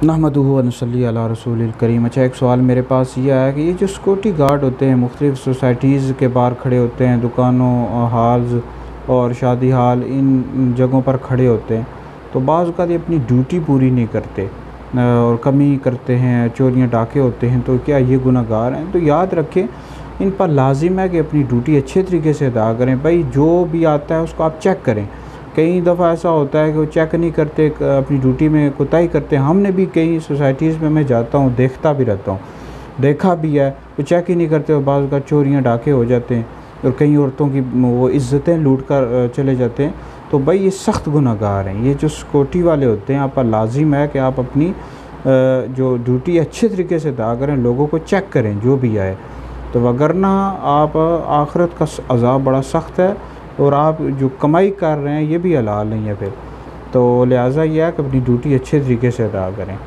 नहमदुहु व नसल्ली अला रसूलिल करीम। अच्छा, एक सवाल मेरे पास ये आया कि ये जो सिक्योरिटी गार्ड होते हैं मुख्तलिफ़ सोसाइटीज़ के बाहर खड़े होते हैं, दुकानों, हाल्स और शादी हाल, इन जगहों पर खड़े होते हैं, तो बाज़ औक़ात ये अपनी ड्यूटी पूरी नहीं करते और कमी करते हैं, चोरियाँ डाके होते हैं, तो क्या ये गुनहगार हैं? तो याद रखें, इन पर लाजिम है कि अपनी ड्यूटी अच्छे तरीके से अदा करें। भाई जो भी आता है उसको आप चेक करें। कई दफ़ा ऐसा होता है कि वो चेक नहीं करते, अपनी ड्यूटी में कोताही करते हैं। हमने भी कई सोसाइटीज़ में मैं जाता हूँ, देखता भी रहता हूँ, देखा भी है, वो चेक ही नहीं करते और बाज़ का चोरियाँ डाके हो जाते हैं और कई औरतों की वो इज़्ज़तें लूट कर चले जाते हैं। तो भाई ये सख्त गुनहगार हैं। ये जो सिक्योरिटी वाले होते हैं, आप पर लाजिम है कि आप अपनी जो ड्यूटी अच्छे तरीके से अदा करें, लोगों को चेक करें जो भी आए। तो वगरना आप आखिरत का अज़ाब बड़ा सख्त है और आप जो कमाई कर रहे हैं ये भी हलाल नहीं है फिर। तो लिहाजा यह है कि अपनी ड्यूटी अच्छे तरीके से अदा करें।